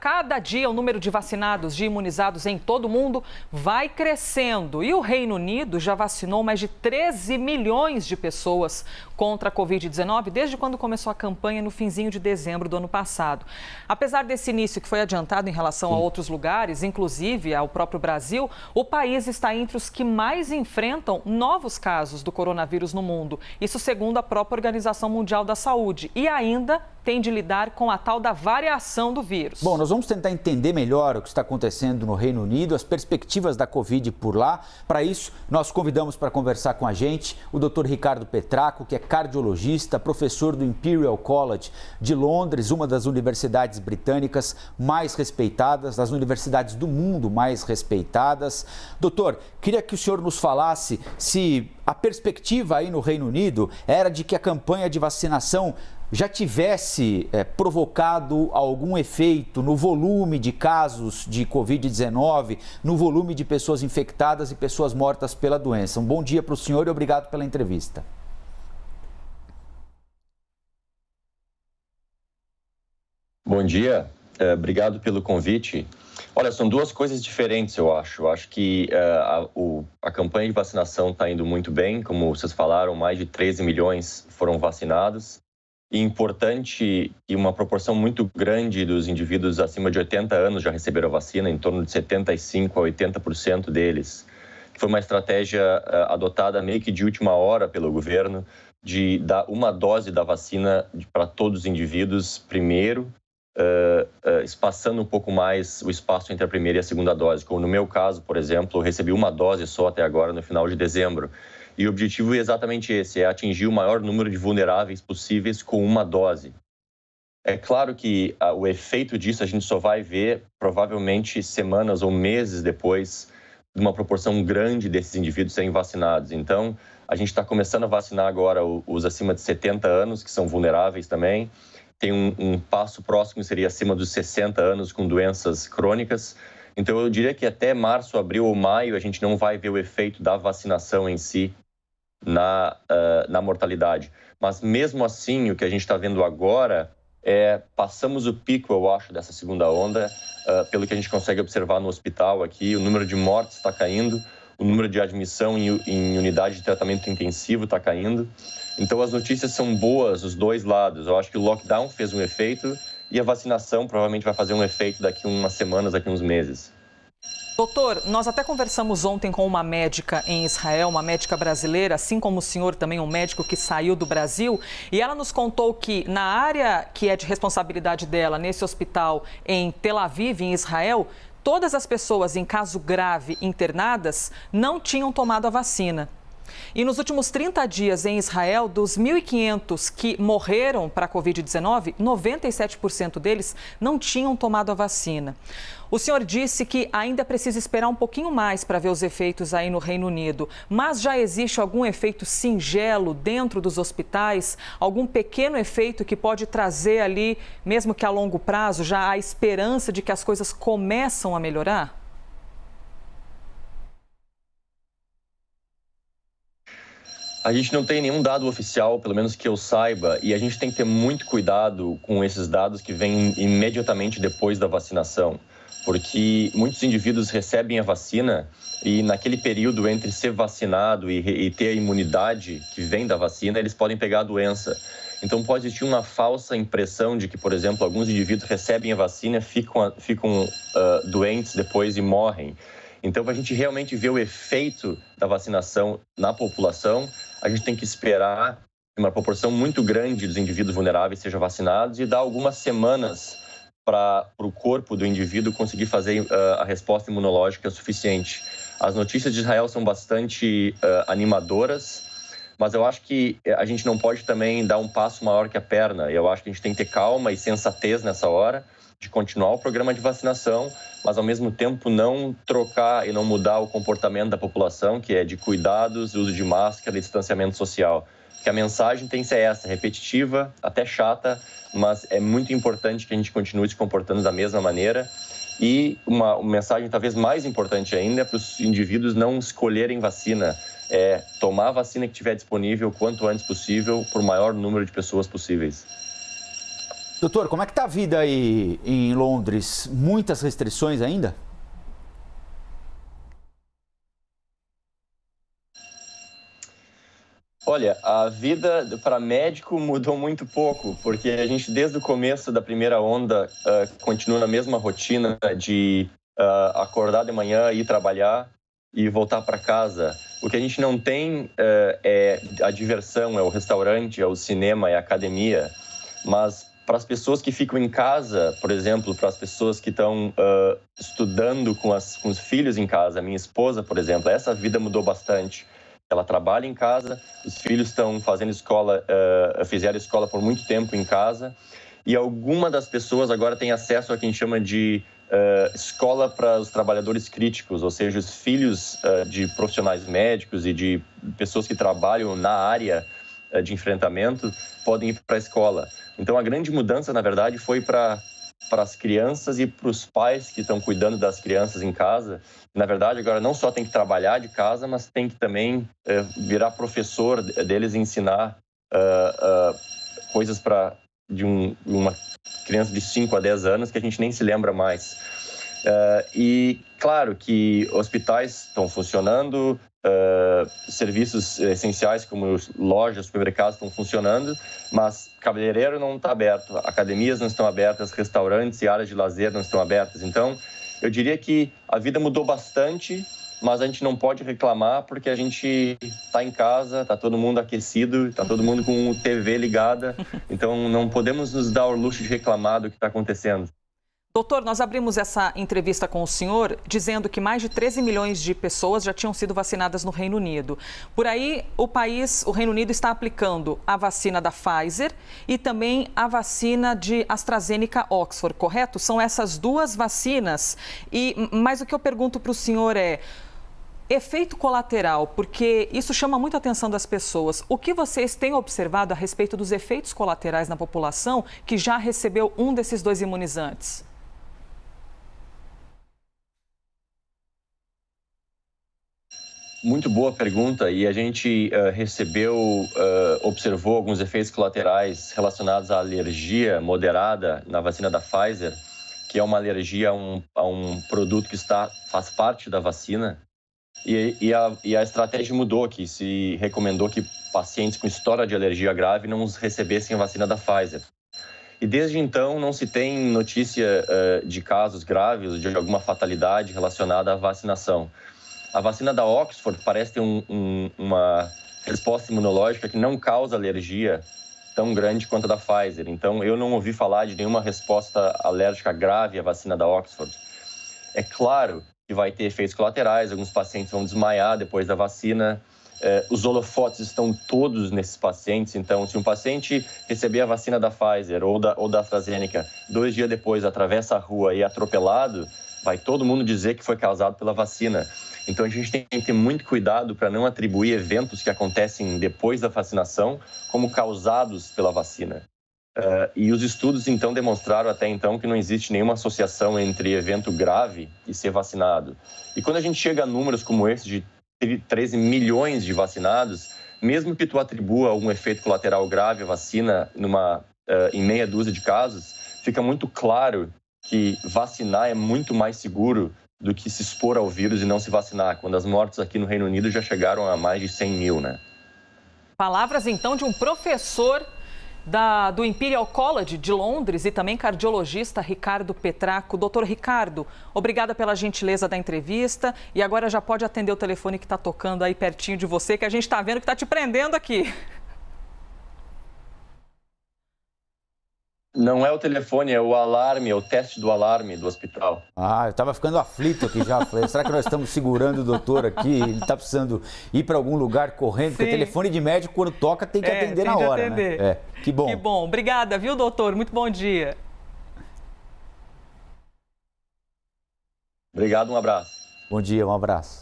cada dia o número de vacinados, de imunizados em todo o mundo vai crescendo. E o Reino Unido já vacinou mais de 13 milhões de pessoas contra a Covid-19 desde quando começou a campanha no finzinho de dezembro do ano passado. Apesar desse início que foi adiantado em relação a outros lugares, inclusive ao próprio Brasil, o país está entre os que mais enfrentam novos casos do coronavírus no mundo. Isso segundo a própria Organização Mundial da Saúde. E ainda tem de lidar com a tal da variação do vírus. Bom, nós vamos tentar entender melhor o que está acontecendo no Reino Unido, as perspectivas da Covid por lá. Para isso, nós convidamos para conversar com a gente o Dr. Ricardo Petracco, que é cardiologista, professor do Imperial College de Londres, uma das universidades britânicas mais respeitadas, das universidades do mundo mais respeitadas. Doutor, queria que o senhor nos falasse se a perspectiva aí no Reino Unido era de que a campanha de vacinação já tivesse provocado algum efeito no volume de casos de Covid-19, no volume de pessoas infectadas e pessoas mortas pela doença. Um bom dia para o senhor e obrigado pela entrevista. Bom dia, obrigado pelo convite. Olha, são duas coisas diferentes, eu acho. Eu acho que a campanha de vacinação está indo muito bem, como vocês falaram, mais de 13 milhões foram vacinados. E importante que uma proporção muito grande dos indivíduos acima de 80 anos já receberam a vacina, em torno de 75% a 80% deles. Foi uma estratégia adotada meio que de última hora pelo governo, de dar uma dose da vacina para todos os indivíduos primeiro, espaçando um pouco mais o espaço entre a primeira e a segunda dose. Como no meu caso, por exemplo, eu recebi uma dose só até agora, no final de dezembro. E o objetivo é exatamente esse, é atingir o maior número de vulneráveis possíveis com uma dose. É claro que o efeito disso a gente só vai ver provavelmente semanas ou meses depois de uma proporção grande desses indivíduos serem vacinados. Então, a gente está começando a vacinar agora os acima de 70 anos, que são vulneráveis também. Tem um passo próximo que seria acima dos 60 anos com doenças crônicas. Então, eu diria que até março, abril ou maio a gente não vai ver o efeito da vacinação em si na mortalidade. Mas mesmo assim, o que a gente está vendo agora passamos o pico, eu acho, dessa segunda onda, pelo que a gente consegue observar no hospital aqui, o número de mortes está caindo, o número de admissão em unidade de tratamento intensivo está caindo. Então as notícias são boas, os dois lados. Eu acho que o lockdown fez um efeito e a vacinação provavelmente vai fazer um efeito daqui umas semanas, daqui uns meses. Doutor, nós até conversamos ontem com uma médica em Israel, uma médica brasileira, assim como o senhor também, um médico que saiu do Brasil, e ela nos contou que na área que é de responsabilidade dela, nesse hospital em Tel Aviv, em Israel, todas as pessoas em caso grave internadas não tinham tomado a vacina. E nos últimos 30 dias em Israel, dos 1.500 que morreram para a Covid-19, 97% deles não tinham tomado a vacina. O senhor disse que ainda precisa esperar um pouquinho mais para ver os efeitos aí no Reino Unido, mas já existe algum efeito singelo dentro dos hospitais? Algum pequeno efeito que pode trazer ali, mesmo que a longo prazo, já a esperança de que as coisas começam a melhorar? A gente não tem nenhum dado oficial, pelo menos que eu saiba, e a gente tem que ter muito cuidado com esses dados que vêm imediatamente depois da vacinação, porque muitos indivíduos recebem a vacina e naquele período entre ser vacinado e ter a imunidade que vem da vacina, eles podem pegar a doença. Então pode existir uma falsa impressão de que, por exemplo, alguns indivíduos recebem a vacina, ficam doentes depois e morrem. Então, para a gente realmente ver o efeito da vacinação na população, a gente tem que esperar que uma proporção muito grande dos indivíduos vulneráveis sejam vacinados e dar algumas semanas para o corpo do indivíduo conseguir fazer a resposta imunológica suficiente. As notícias de Israel são bastante animadoras, mas eu acho que a gente não pode também dar um passo maior que a perna. Eu acho que a gente tem que ter calma e sensatez nessa hora de continuar o programa de vacinação, mas ao mesmo tempo não trocar e não mudar o comportamento da população, que é de cuidados, uso de máscara e distanciamento social. Que a mensagem tem que ser essa, repetitiva, até chata, mas é muito importante que a gente continue se comportando da mesma maneira. E uma mensagem talvez mais importante ainda é para os indivíduos não escolherem vacina, é tomar a vacina que estiver disponível o quanto antes possível, por maior número de pessoas possíveis. Doutor, como é que está a vida aí em Londres? Muitas restrições ainda? Olha, a vida para médico mudou muito pouco, porque a gente, desde o começo da primeira onda, continua na mesma rotina de acordar de manhã, ir trabalhar e voltar para casa. O que a gente não tem é a diversão, é o restaurante, é o cinema, é a academia. Mas para as pessoas que ficam em casa, por exemplo, para as pessoas que estão estudando com os filhos em casa, minha esposa, por exemplo, essa vida mudou bastante. Ela trabalha em casa, os filhos estão fazendo escola, fizeram escola por muito tempo em casa, e alguma das pessoas agora tem acesso a quem chama de escola para os trabalhadores críticos, ou seja, os filhos de profissionais médicos e de pessoas que trabalham na área de enfrentamento podem ir para a escola. Então, a grande mudança, na verdade, foi para as crianças e para os pais que estão cuidando das crianças em casa. Na verdade, agora não só tem que trabalhar de casa, mas tem que também virar professor deles e ensinar coisas de uma criança de 5 a 10 anos que a gente nem se lembra mais. E claro que hospitais estão funcionando, serviços essenciais como lojas, supermercados estão funcionando, mas cabeleireiro não está aberto, academias não estão abertas, restaurantes e áreas de lazer não estão abertas. Então, eu diria que a vida mudou bastante, mas a gente não pode reclamar porque a gente está em casa, está todo mundo aquecido, está todo mundo com TV ligada, então não podemos nos dar o luxo de reclamar do que está acontecendo. Doutor, nós abrimos essa entrevista com o senhor dizendo que mais de 13 milhões de pessoas já tinham sido vacinadas no Reino Unido. Por aí, o Reino Unido está aplicando a vacina da Pfizer e também a vacina de AstraZeneca Oxford, correto? São essas duas vacinas. Mas o que eu pergunto para o senhor é efeito colateral, porque isso chama muito a atenção das pessoas. O que vocês têm observado a respeito dos efeitos colaterais na população que já recebeu um desses dois imunizantes? Muito boa pergunta, e a gente observou alguns efeitos colaterais relacionados à alergia moderada na vacina da Pfizer, que é uma alergia a um produto que faz parte da vacina, e a estratégia mudou, que se recomendou que pacientes com história de alergia grave não recebessem a vacina da Pfizer. E desde então não se tem notícia de casos graves, de alguma fatalidade relacionada à vacinação. A vacina da Oxford parece ter uma resposta imunológica que não causa alergia tão grande quanto a da Pfizer. Então, eu não ouvi falar de nenhuma resposta alérgica grave à vacina da Oxford. É claro que vai ter efeitos colaterais, alguns pacientes vão desmaiar depois da vacina. Os holofotes estão todos nesses pacientes. Então, se um paciente receber a vacina da Pfizer ou da AstraZeneca, 2 dias depois atravessa a rua e é atropelado, vai todo mundo dizer que foi causado pela vacina. Então, a gente tem que ter muito cuidado para não atribuir eventos que acontecem depois da vacinação como causados pela vacina. E os estudos, então, demonstraram até então que não existe nenhuma associação entre evento grave e ser vacinado. E quando a gente chega a números como esse de 13 milhões de vacinados, mesmo que tu atribua um efeito colateral grave à vacina em meia dúzia de casos, fica muito claro que vacinar é muito mais seguro do que se expor ao vírus e não se vacinar, quando as mortes aqui no Reino Unido já chegaram a mais de 100 mil, né? Palavras, então, de um professor do Imperial College de Londres e também cardiologista Ricardo Petracco. Doutor Ricardo, obrigada pela gentileza da entrevista e agora já pode atender o telefone que está tocando aí pertinho de você, que a gente está vendo que está te prendendo aqui. Não é o telefone, é o alarme, é o teste do alarme do hospital. Eu estava ficando aflito aqui já. Falei, será que nós estamos segurando o doutor aqui? Ele está precisando ir para algum lugar correndo? Porque telefone de médico, quando toca, tem que atender na hora, né? Que bom. Que bom. Obrigada, viu, doutor? Muito bom dia. Obrigado, um abraço. Bom dia, um abraço.